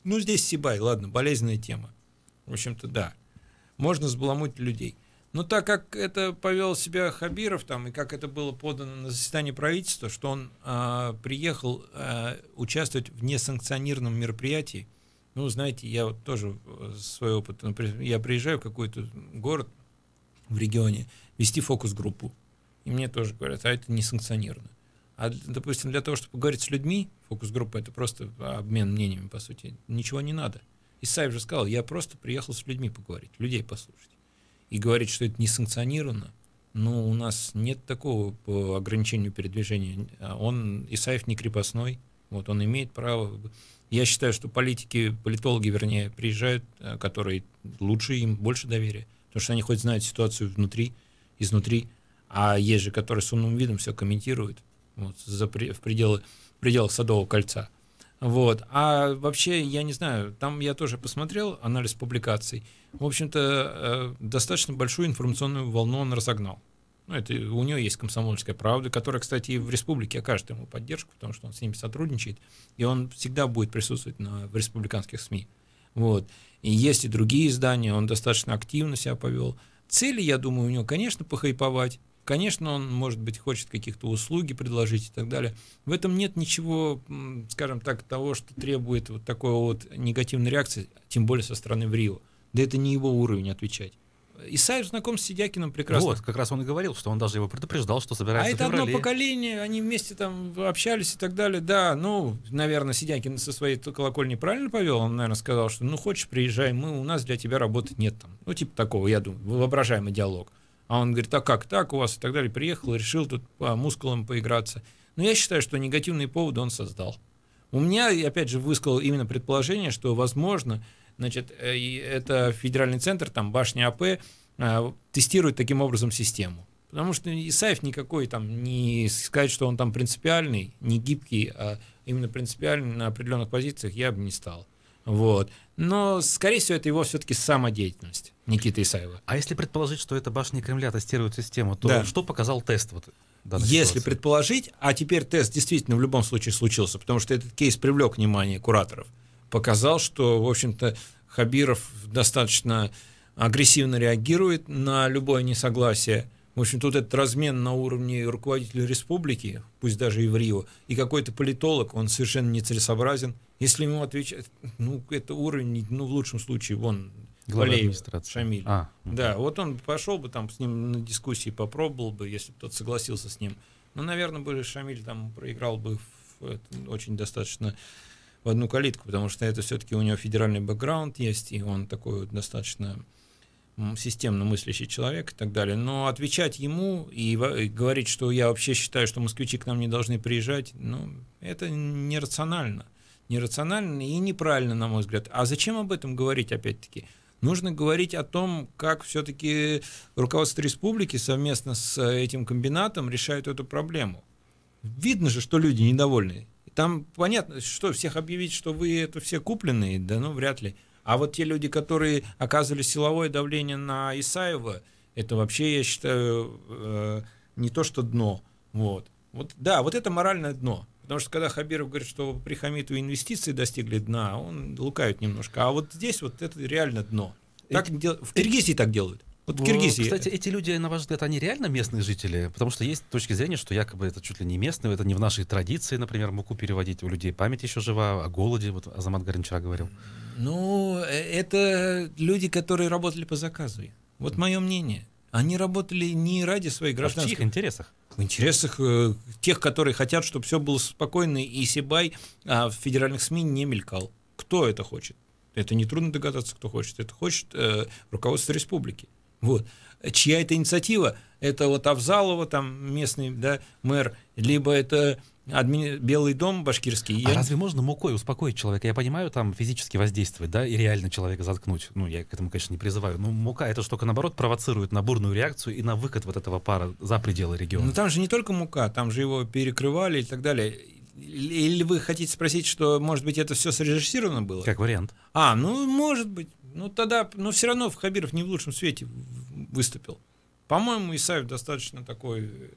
Здесь Сибай, ладно, болезненная тема. В общем-то, да, можно взбаламутить людей. Но так как это повел себя Хабиров, и как это было подано на заседании правительства, что он приехал участвовать в несанкционированном мероприятии. Знаете, я вот тоже свой опыт, например, я приезжаю в какой-то город в регионе вести фокус-группу, и мне тоже говорят, это не санкционировано. А, допустим, для того, чтобы поговорить с людьми, фокус-группа — это просто обмен мнениями, по сути, ничего не надо. Исаев же сказал, я просто приехал с людьми поговорить, людей послушать. И говорить, что это не санкционировано, у нас нет такого по ограничению передвижения. Исаев не крепостной, он имеет право. Я считаю, что политологи, приезжают, которые лучше, им больше доверия, потому что они хоть знают ситуацию изнутри, а есть же, которые с умным видом все комментируют в пределах Садового кольца. А вообще, я не знаю, там я тоже посмотрел анализ публикаций. В общем-то, достаточно большую информационную волну он разогнал. Это у него есть «Комсомольская правда», которая, кстати, и в республике окажет ему поддержку, потому что он с ними сотрудничает, и он всегда будет присутствовать в республиканских СМИ. И есть и другие издания, он достаточно активно себя повел. Цели, я думаю, у него, конечно, похайповать, конечно, он, может быть, хочет каких-то услуги предложить и так далее. В этом нет ничего, скажем так, того, что требует такой негативной реакции, тем более со стороны ВРИО. Да это не его уровень отвечать. Исаев знаком с Сидякиным прекрасно. Как раз он и говорил, что он даже его предупреждал, что собирается в феврале. А это одно поколение, они вместе общались и так далее. Да, наверное, Сидякин со своей колокольни правильно повел. Он, наверное, сказал, что хочешь, приезжай, у нас для тебя работы нет там. Типа такого, я думаю, воображаемый диалог. А он говорит, а как так у вас и так далее. Приехал, решил тут по мускулам поиграться. Но я считаю, что негативные поводы он создал. У меня, опять же, высказал именно предположение, что, возможно, это федеральный центр, башня АП, тестирует таким образом систему. Потому что Исаев никакой не сказать, что он принципиальный, не гибкий, а именно принципиальный на определенных позициях я бы не стал. Но, скорее всего, это его все-таки самодеятельность Никиты Исаева. А если предположить, что это башня Кремля тестирует систему, то что показал тест? Если предположить, а теперь тест действительно в любом случае случился, потому что этот кейс привлек внимание кураторов, показал, что, в общем-то, Хабиров достаточно агрессивно реагирует на любое несогласие. В общем, тут этот размен на уровне руководителя республики, пусть даже и в Рио, и какой-то политолог, он совершенно нецелесообразен. Если ему отвечать, это уровень, в лучшем случае, Валеев, Шамиль. Да, он пошел бы с ним на дискуссии, попробовал бы, если бы тот согласился с ним. Наверное, бы Шамиль проиграл бы очень достаточно в одну калитку, потому что это все-таки у него федеральный бэкграунд есть, и он такой достаточно системно мыслящий человек и так далее. Но отвечать ему и говорить, что я вообще считаю, что москвичи к нам не должны приезжать, это нерационально. Нерационально и неправильно, на мой взгляд. А зачем об этом говорить, опять-таки? Нужно говорить о том, как все-таки руководство республики совместно с этим комбинатом решает эту проблему. Видно же, что люди недовольны. Там понятно, что всех объявить, что вы это все купленные, вряд ли. А те люди, которые оказывали силовое давление на Исаева, это вообще, я считаю, не то что дно. Это моральное дно. Потому что когда Хабиров говорит, что при Хамитове инвестиции достигли дна, он лукавит немножко. А здесь это реально дно. В Киргизии так делают. Вот в Киргизии. Кстати, эти люди, на ваш взгляд, они реально местные жители? Потому что есть точки зрения, что якобы это чуть ли не местные, это не в нашей традиции, например, муку переводить. У людей память еще жива, о голоде, вот Азамат Гарин вчера говорил. Ну, это люди, которые работали по заказу. Вот мое мнение. Они работали не ради своих гражданских... А в чьих интересах? В интересах тех, которые хотят, чтобы все было спокойно, и Сибай в федеральных СМИ не мелькал. Кто это хочет? Это нетрудно догадаться, кто хочет. Это хочет руководство республики. Вот. Чья это инициатива? Это вот Авзалова, там местный, да, мэр, либо это Белый дом башкирский. А разве можно мукой успокоить человека? Я понимаю, там физически воздействовать, да, и реально человека заткнуть. Ну, я к этому, конечно, не призываю. Но мука — это штука, наоборот, провоцирует на бурную реакцию и на выход вот этого пара за пределы региона. Ну, там же не только мука, там же его перекрывали и так далее. Или вы хотите спросить, что, может быть, это все срежиссировано было? Как вариант. Ну, может быть. Ну, тогда, но все равно Хабиров не в лучшем свете выступил. По-моему, Исаев достаточно такой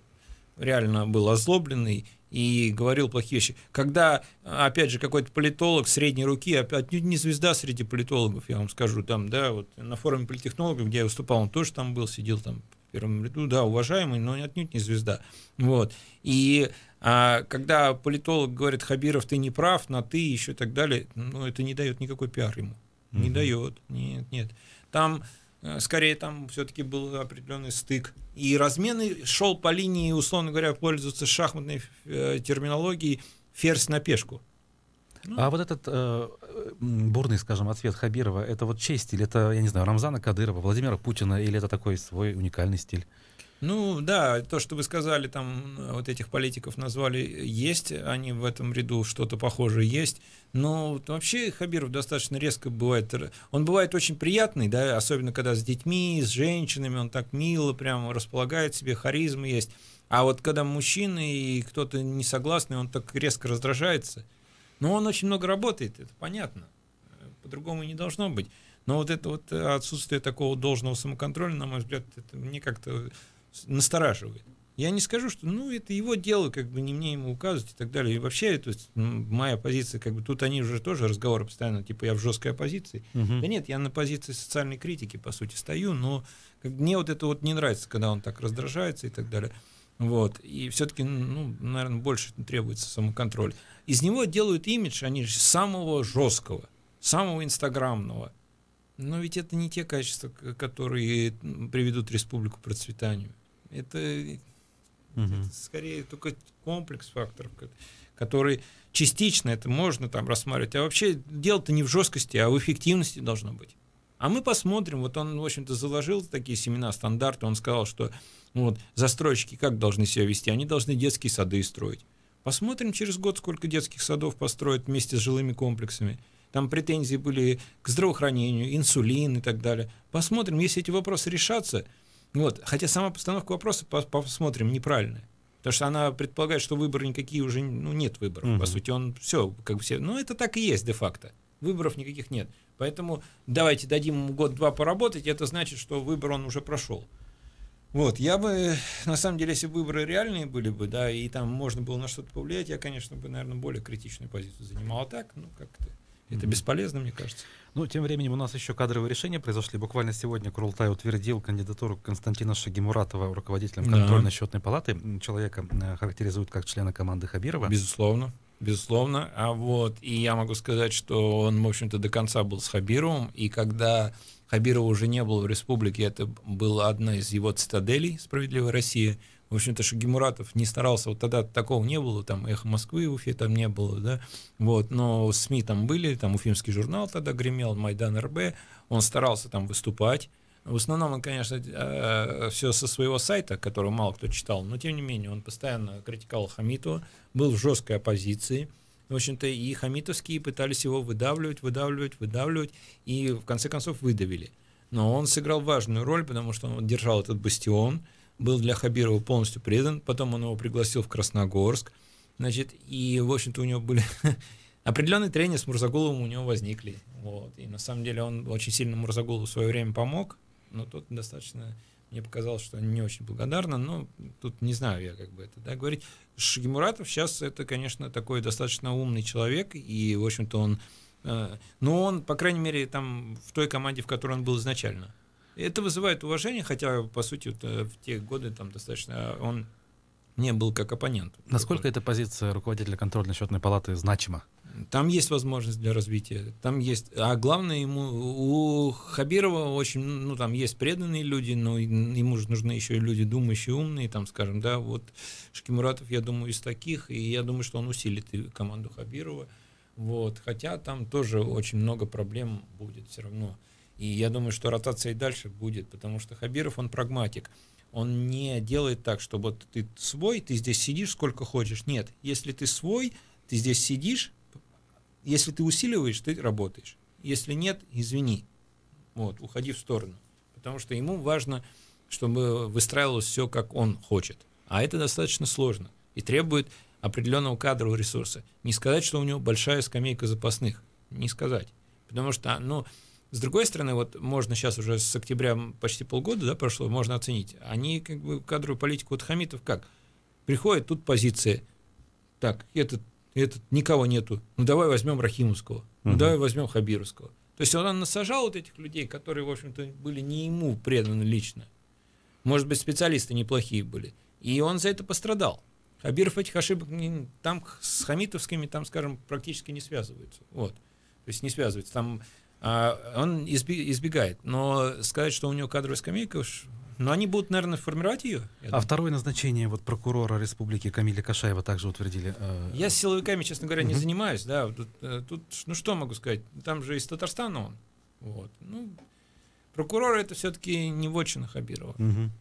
реально был озлобленный и говорил плохие вещи. Когда, опять же, какой-то политолог средней руки, отнюдь не звезда среди политологов, я вам скажу, там, да, вот на форуме политтехнологов, где я выступал, он тоже там был, сидел там в первом ряду, да, уважаемый, но отнюдь не звезда. Вот. И когда политолог говорит: Хабиров, ты не прав, на ты, еще и так далее, ну, это не дает никакой пиар ему. Не дает, нет. Там, скорее, там все-таки был определенный стык. И размен шел по линии, условно говоря, пользоваться шахматной терминологией, ферзь на пешку. А вот этот бурный, скажем, ответ Хабирова, это вот чей стиль? Это, я не знаю, Рамзана Кадырова, Владимира Путина, или это такой свой уникальный стиль? Ну да, то, что вы сказали, там вот этих политиков назвали, есть, они в этом ряду что-то похожее есть, но вообще Хабиров достаточно резко бывает, он бывает очень приятный, да, особенно когда с детьми, с женщинами, он так мило прямо располагает себе, харизма есть, а вот когда мужчина и кто-то несогласный, он так резко раздражается, но он очень много работает, это понятно, по-другому не должно быть, но вот это вот отсутствие такого должного самоконтроля, на мой взгляд, это мне как-то настораживает. Я не скажу, что это его дело, как бы не мне ему указывать и так далее. И вообще, то есть, моя позиция, как бы тут они уже тоже разговоры постоянно, типа я в жесткой оппозиции. Да нет, я на позиции социальной критики, по сути, стою, но мне вот это вот не нравится, когда он так раздражается и так далее. Вот. И все-таки, наверное, больше требуется самоконтроль. Из него делают имидж, они же самого жесткого, самого инстаграмного. Но ведь это не те качества, которые приведут республику к процветанию. Это скорее только комплекс факторов, который частично это можно там рассматривать. А вообще дело-то не в жесткости, а в эффективности должно быть. А мы посмотрим. Вот он, в общем-то, заложил такие семена, стандарты. Он сказал, что вот, застройщики как должны себя вести? Они должны детские сады строить. Посмотрим через год, сколько детских садов построят вместе с жилыми комплексами. Там претензии были к здравоохранению, инсулин и так далее. Посмотрим, если эти вопросы решатся. Вот. Хотя сама постановка вопроса, посмотрим, неправильная. Потому что она предполагает, что выборы никакие уже, нет выборов. По сути, он все, как бы все. Это так и есть де-факто. Выборов никаких нет. Поэтому давайте дадим ему год-два поработать, это значит, что выбор он уже прошел. Вот, я бы, на самом деле, если выборы реальные были бы, да, и там можно было на что-то повлиять, я, конечно, бы, наверное, более критичную позицию занимал. А так, как-то это бесполезно, мне кажется. Тем временем у нас еще кадровые решения произошли. Буквально сегодня Курултай утвердил кандидатуру Константина Шагимуратова руководителем контрольно-счетной палаты. Человека характеризуют как члена команды Хабирова. Безусловно. И я могу сказать, что он, в общем-то, до конца был с Хабировым, и когда Хабирова уже не было в республике, это была одна из его цитаделей «Справедливая Россия». В общем-то, Шагимуратов не старался, вот тогда такого не было, там «Эхо Москвы» в Уфе там не было, да, вот, но СМИ там были, там Уфимский журнал тогда гремел, Майдан РБ, он старался там выступать. В основном он, конечно, все со своего сайта, который мало кто читал, но тем не менее он постоянно критиковал Хамитова, был в жесткой оппозиции. В общем-то, и хамитовские пытались его выдавливать, и в конце концов выдавили. Но он сыграл важную роль, потому что он держал этот бастион, был для Хабирова полностью предан, потом он его пригласил в Красногорск, и, в общем-то, у него были определенные трения с Мурзагуловым у него возникли. Вот. И на самом деле он очень сильно Мурзагулову в свое время помог, но тот достаточно, мне показалось, что не очень благодарно, но тут не знаю я, как бы это говорить. Шагимуратов сейчас это, конечно, такой достаточно умный человек, и, в общем-то, он, по крайней мере, там в той команде, в которой он был изначально. Это вызывает уважение, хотя, по сути, вот, в те годы там достаточно он не был как оппонент. Насколько эта позиция руководителя контрольно-счетной палаты значима? Там есть возможность для развития. Там есть, а главное, у Хабирова очень, ну, там есть преданные люди, но ему же нужны еще и люди думающие, умные, там, скажем, да, вот Шкимуратов, я думаю, из таких, и я думаю, что он усилит и команду Хабирова, вот, хотя там тоже очень много проблем будет все равно. И я думаю, что ротация и дальше будет, потому что Хабиров, он прагматик. Он не делает так, что вот ты свой, ты здесь сидишь сколько хочешь. Нет, если ты свой, ты здесь сидишь, если ты усиливаешь, ты работаешь. Если нет, извини, вот, уходи в сторону. Потому что ему важно, чтобы выстраивалось все, как он хочет. А это достаточно сложно и требует определенного кадрового ресурса. Не сказать, что у него большая скамейка запасных. Не сказать. Потому что, ну, с другой стороны, вот можно сейчас уже с октября почти полгода, да, прошло, можно оценить. Они как бы кадровую политику, вот Хамитов как? Приходит, тут позиция. Так, этот никого нету. Ну давай возьмем Рахимовского. Ну давай возьмем Хабировского. То есть он насажал вот этих людей, которые, в общем-то, были не ему преданы лично. Может быть, специалисты неплохие были. И он за это пострадал. Хабиров этих ошибок там с хамитовскими, там, скажем, практически не связывается. Вот. То есть не связывается. Там он избегает. Но сказать, что у него кадровая скамейка, но они будут, наверное, формировать ее. Второе назначение вот прокурора республики Камиля Кашаева также утвердили. Я с силовиками, честно говоря, не занимаюсь. Да. Тут, ну что могу сказать? Там же из Татарстана он. Вот. Ну, прокурор это все-таки не вотчина Хабирова.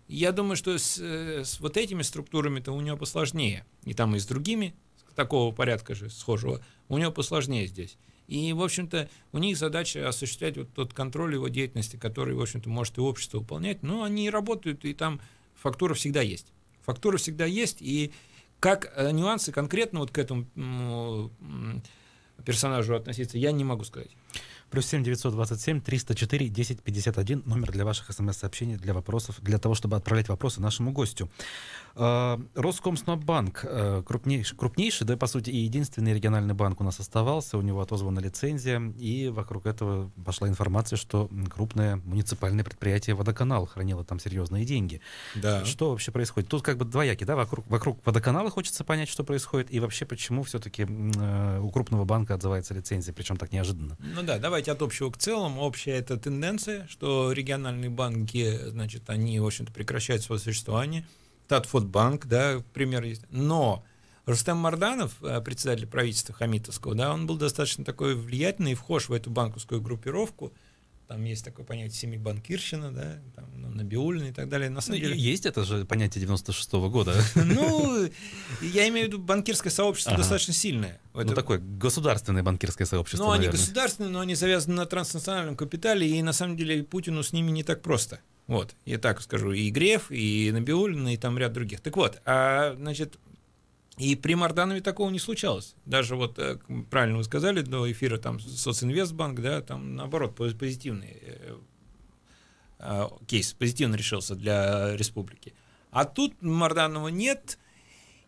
Я думаю, что с вот этими структурами-то у него посложнее. И там и с другими, такого порядка же схожего, у него посложнее здесь. И, в общем-то, у них задача осуществлять вот тот контроль его деятельности, который, в общем-то, может и общество выполнять. Но они работают, и там фактура всегда есть. Фактура всегда есть, и как нюансы конкретно вот к этому персонажу относиться, я не могу сказать. +7 927 304 1051 номер для ваших смс-сообщений, для вопросов, для того, чтобы отправлять вопросы нашему гостю. Роскомснаббанк, крупнейший, да, по сути, и единственный региональный банк у нас оставался, у него отозвана лицензия, и вокруг этого пошла информация, что крупное муниципальное предприятие «Водоканал» хранило там серьезные деньги. Да. Что вообще происходит? Тут как бы двояки, да, вокруг «Водоканала» хочется понять, что происходит, и вообще почему все-таки у крупного банка отзывается лицензия, причем так неожиданно. Ну да, давайте от общего к целому. Общая это тенденция, что региональные банки, значит, они, в общем-то, прекращают свое существование. Татфотбанк, да, пример есть. Но Рустем Марданов, председатель правительства хамитовского, да, он был достаточно такой влиятельный и вхож в эту банковскую группировку. Там есть такое понятие семибанкирщина, да, там, Набиуллина и так далее. На самом деле... Есть это же понятие 96-го года. Ну, я имею в виду банкирское сообщество достаточно сильное. Ну, такое государственное банкирское сообщество, Ну, они наверное. государственные, но они завязаны на транснациональном капитале, и на самом деле Путину с ними не так просто. Вот, я так скажу, и Греф, и Набиуллина, и там ряд других. Так вот, значит, и при Марданове такого не случалось. Даже вот, правильно вы сказали, до эфира там Социнвестбанк, да, там наоборот позитивный кейс, позитивно решился для республики. А тут Марданова нет,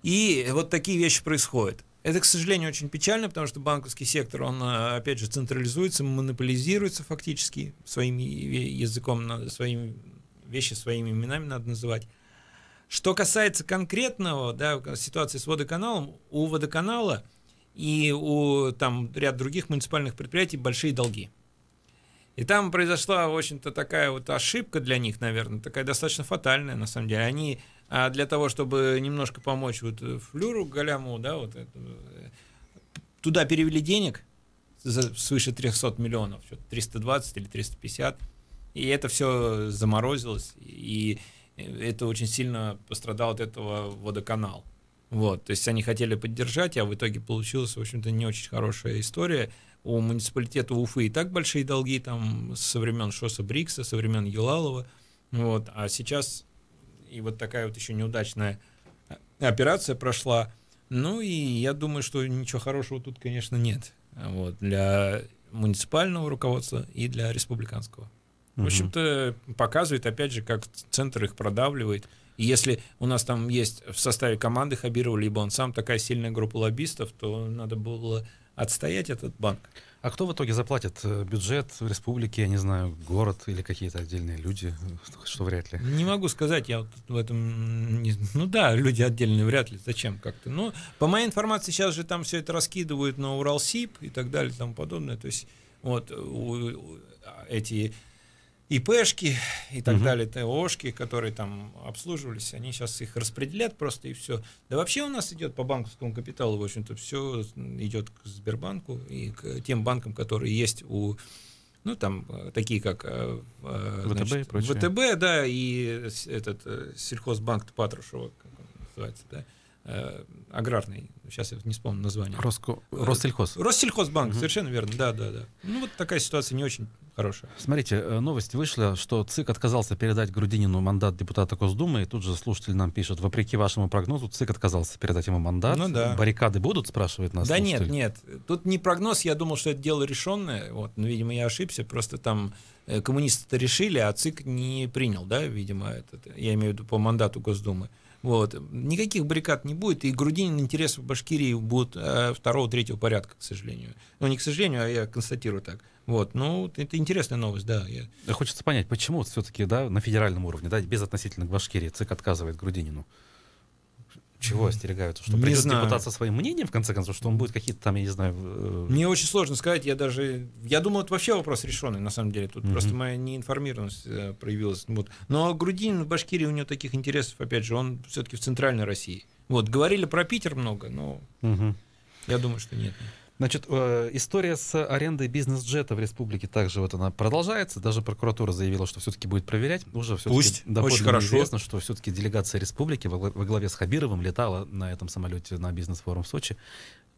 и вот такие вещи происходят. Это, к сожалению, очень печально, потому что банковский сектор, он, опять же, централизуется, монополизируется фактически своим языком, своими вещи своими именами надо называть. Что касается конкретного, да, ситуации с водоканалом, у водоканала и у там ряд других муниципальных предприятий большие долги. И там произошла, в общем-то, такая вот ошибка для них, наверное, такая достаточно фатальная, на самом деле. Они для того, чтобы немножко помочь вот Флюру Галяму, да, вот это, туда перевели денег свыше 300 миллионов, 320 или 350, и это все заморозилось, и это очень сильно пострадал от этого водоканал. Вот, то есть они хотели поддержать, а в итоге получилась, в общем-то, не очень хорошая история. У муниципалитета Уфы и так большие долги, там, со времен Шоса Брикса, со времен Елалова, вот, а сейчас и вот такая вот еще неудачная операция прошла. Ну и я думаю, что ничего хорошего тут, конечно, нет. Вот, для муниципального руководства и для республиканского. В общем-то, показывает, опять же, как центр их продавливает. И если у нас там есть в составе команды Хабирова, либо он сам такая сильная группа лоббистов, то надо было отстоять этот банк. А кто в итоге заплатит? Бюджет республики, я не знаю, город или какие-то отдельные люди? Что вряд ли. Не могу сказать, я вот в этом... Ну да, люди отдельные вряд ли, зачем как-то. Но по моей информации сейчас же там все это раскидывают на Уралсиб и так далее и тому подобное. То есть вот эти ИПшки и так далее, ТОшки, которые там обслуживались, они сейчас их распределят просто и все. Да вообще у нас идет по банковскому капиталу, в общем-то, все идет к Сбербанку и к тем банкам, которые есть у, ну там, такие как ВТБ и прочее. ВТБ, да, и этот сельхозбанк Патрушева, как он называется, да, аграрный, сейчас я не вспомню название. Россельхоз. Россельхозбанк, совершенно верно, да. Ну вот такая ситуация не очень хорошая. Смотрите, новость вышла, что ЦИК отказался передать Грудинину мандат депутата Госдумы, и тут же слушатель нам пишет, вопреки вашему прогнозу, ЦИК отказался передать ему мандат. Ну, да. Баррикады будут, спрашивает нас Да слушатель. нет, тут не прогноз, я думал, что это дело решенное, вот, но, видимо, я ошибся, просто там коммунисты-то решили, а ЦИК не принял, да, видимо, я имею в виду по мандату Госдумы. Вот. Никаких баррикад не будет, и Грудинин интересы в Башкирии будут второго-третьего порядка, к сожалению. Ну, не к сожалению, а я констатирую так. Вот. Ну, это интересная новость, да. Хочется понять, почему все-таки, да, на федеральном уровне, да, безотносительно к Башкирии, ЦИК отказывает Грудинину. Чего остерегаются? Что придет депутат со своим мнением, в конце концов, что он будет какие-то там, я не знаю... Мне очень сложно сказать, я думал, это вообще вопрос решенный, на самом деле. Тут просто моя неинформированность проявилась. Вот. Но Грудинин в Башкирии, у него таких интересов, опять же, он все-таки в центральной России. Вот, говорили про Питер много, но я думаю, что нет. Значит, история с арендой бизнес-джета в республике также вот она продолжается. Даже прокуратура заявила, что все-таки будет проверять. Уже все-таки доподлинно известно, что все-таки делегация республики во главе с Хабировым летала на этом самолете на бизнес-форум в Сочи.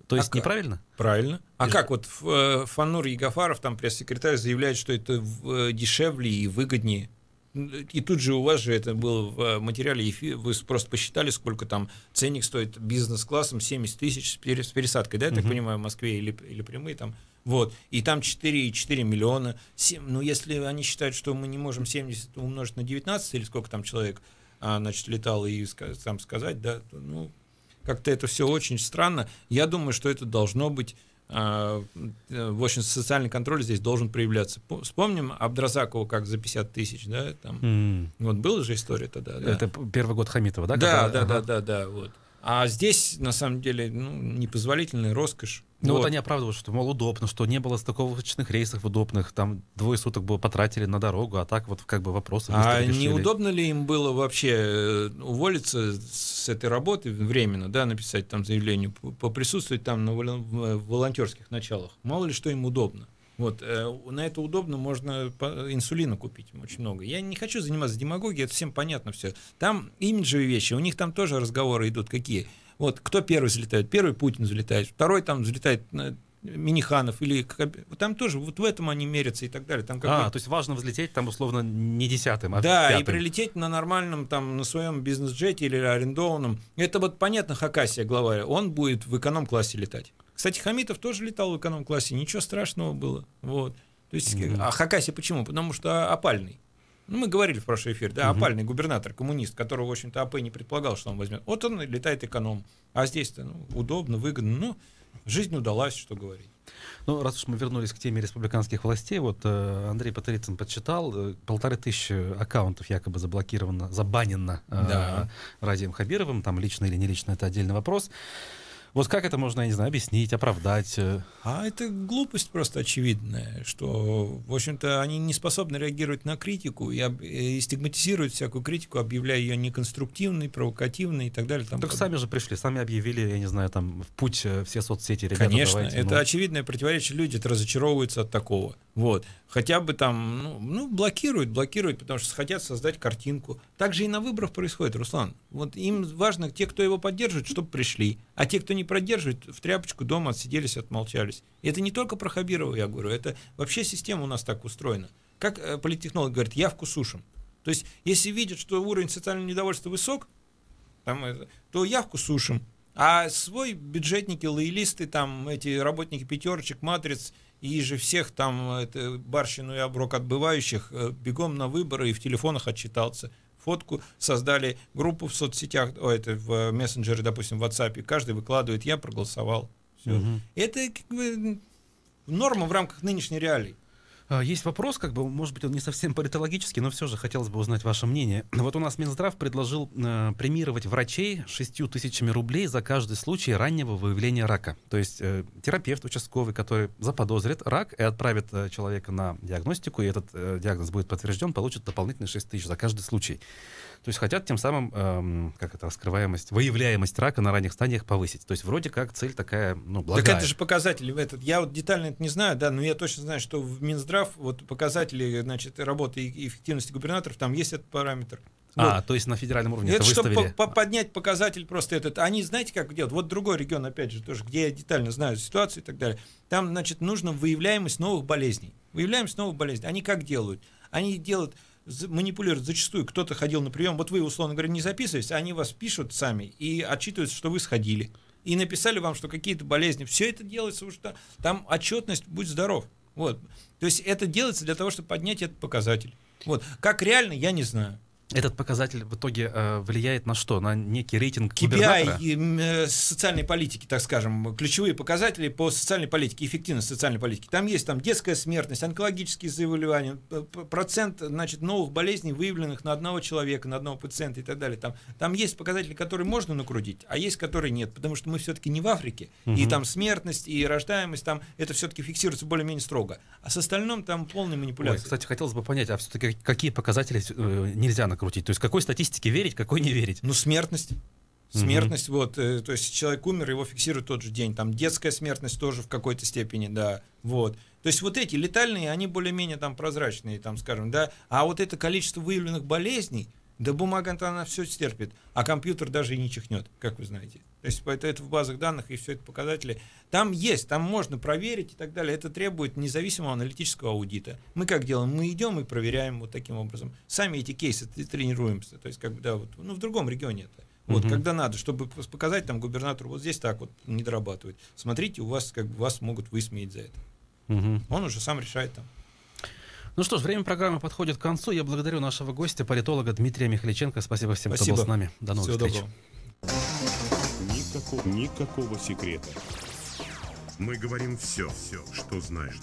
То есть неправильно? Правильно. А как вот Фаннур Ягафаров, там пресс-секретарь, заявляет, что это дешевле и выгоднее. И тут же у вас же это было в материале, вы просто посчитали, сколько там ценник стоит бизнес-классом, 70 тысяч с пересадкой, да, я так понимаю, в Москве или прямые там, вот, и там 4,4 миллиона, ну, если они считают, что мы не можем 70 умножить на 19, или сколько там человек, значит, летал и сам сказать, да, то, ну, как-то это все очень странно, я думаю, что это должно быть... В общем, социальный контроль здесь должен проявляться. Вспомним Абдразакова как за 50 тысяч, да, там. Вот была же история тогда. Да. Это первый год Хамитова, да? Да, вот. А здесь, на самом деле, ну, непозволительная роскошь. Ну вот они оправдывают, что, мол, удобно, что не было стыковочных рейсов удобных, там 2 суток бы потратили на дорогу, а так вот как бы вопросы быстро решили. Неудобно ли им было вообще уволиться с этой работы временно, да, написать там заявление, поприсутствовать там на волонтерских началах? Мало ли что им удобно. Вот, на это удобно, можно инсулина купить очень много. Я не хочу заниматься демагогией, это всем понятно все. Там имиджевые вещи, у них там тоже разговоры идут какие. Вот, кто первый взлетает? Первый Путин взлетает, второй там взлетает Миниханов, или там тоже вот в этом они мерятся и так далее. Там то есть важно взлететь там условно не 10-м, а да, 5-м. И прилететь на нормальном, там, на своем бизнес-джете или арендованном. Это вот понятно, Хакасия, глава, он будет в эконом-классе летать. Кстати, Хамитов тоже летал в эконом-классе, ничего страшного было. Вот. То есть, а Хакасия почему? Потому что опальный. Ну, мы говорили в прошлый эфир, да, опальный губернатор, коммунист, которого, в общем-то, АП не предполагал, что он возьмет. Вот он летает эконом. А здесь-то удобно, выгодно. Ну, жизнь удалась, что говорить. Ну, раз уж мы вернулись к теме республиканских властей, вот Андрей Патрицын подсчитал, 1500 аккаунтов якобы забанено Радием Хабировым, там лично или не лично, это отдельный вопрос. Вот как это можно, я не знаю, объяснить, оправдать? А это глупость просто очевидная, что, в общем-то, они не способны реагировать на критику и стигматизируют всякую критику, объявляя ее неконструктивной, провокативной и так далее. Так сами же пришли, сами объявили, я не знаю, там, в путь все соцсети. Ребята, конечно, давайте, это очевидное противоречие, люди разочаровываются от такого. Вот. Хотя бы там, блокируют, потому что хотят создать картинку. Так же и на выборах происходит, Руслан. Вот им важно, те, кто его поддерживает, чтобы пришли. А те, кто не поддерживает, в тряпочку дома отсиделись, отмолчались. И это не только про Хабирова, я говорю, это вообще система у нас так устроена. Как политтехнолог говорит, явку сушим. То есть, если видят, что уровень социального недовольства высок, то явку сушим. А свой бюджетники, лоялисты, там, эти работники пятерочек, матриц, и же всех там барщину и оброк отбывающих бегом на выборы и в телефонах отчитался. Фотку создали, группу в соцсетях, в мессенджере, допустим, в WhatsApp, каждый выкладывает, я проголосовал. Все. Это как бы норма в рамках нынешней реалий. Есть вопрос, как бы, может быть, он не совсем политологический, но все же хотелось бы узнать ваше мнение. Вот у нас Минздрав предложил премировать врачей 6 тысячами рублей за каждый случай раннего выявления рака. То есть терапевт участковый, который заподозрит рак и отправит человека на диагностику, и этот диагноз будет подтвержден, получит дополнительные 6 тысяч за каждый случай. То есть хотят тем самым, раскрываемость, выявляемость рака на ранних стадиях повысить. То есть вроде как цель такая, благая. Так это же показатели. Я вот детально это не знаю, да, но я точно знаю, что в Минздрав вот показатели, значит, работы и эффективности губернаторов, там есть этот параметр. Вот. То есть на федеральном уровне это выставили. Чтобы поднять показатель просто этот. Они, знаете, как делают? Вот другой регион, опять же, тоже, где я детально знаю ситуацию и так далее. Там, значит, нужно выявляемость новых болезней. Выявляемость новых болезней. Они как делают? Они делают... манипулируют зачастую. Кто-то ходил на прием, вот вы, условно говоря, не записываетесь, они вас пишут сами и отчитываются, что вы сходили. И написали вам, что какие-то болезни. Все это делается, потому что там отчетность, будь здоров. Вот. То есть это делается для того, чтобы поднять этот показатель. Вот. Как реально, я не знаю. Этот показатель в итоге влияет на что? На некий рейтинг губернатора? KPI социальной политики, так скажем, ключевые показатели по социальной политике, эффективность социальной политики. Там есть детская смертность, онкологические заболевания, процент, значит, новых болезней, выявленных на одного человека, на одного пациента и так далее. Там есть показатели, которые можно накрутить, а есть, которые нет, потому что мы все-таки не в Африке, и там смертность, и рождаемость, там это все-таки фиксируется более-менее строго. А с остальным там полная манипуляция. Кстати, хотелось бы понять, а все-таки какие показатели нельзя накрутить? То есть какой статистике верить, какой не верить? Смертность. Смертность, вот, то есть человек умер, его фиксируют тот же день. Там детская смертность тоже в какой-то степени, да, вот. То есть вот эти летальные, они более-менее там прозрачные, там, скажем, да. А вот это количество выявленных болезней, да бумага-то она все стерпит, а компьютер даже и не чихнет, как вы знаете. То есть это в базах данных и все это показатели. Там есть, там можно проверить и так далее. Это требует независимого аналитического аудита. Мы как делаем? Мы идем и проверяем вот таким образом. Сами эти кейсы тренируемся. То есть как бы, да, вот, в другом регионе это. Вот, когда надо, чтобы показать там губернатору, вот здесь так вот не дорабатывать. Смотрите, вас могут высмеять за это. Он уже сам решает там. Ну что ж, время программы подходит к концу. Я благодарю нашего гостя, политолога Дмитрия Михаличенко. Спасибо всем, кто был с нами. До новых встреч. Никакого секрета. Мы говорим все, что знаешь.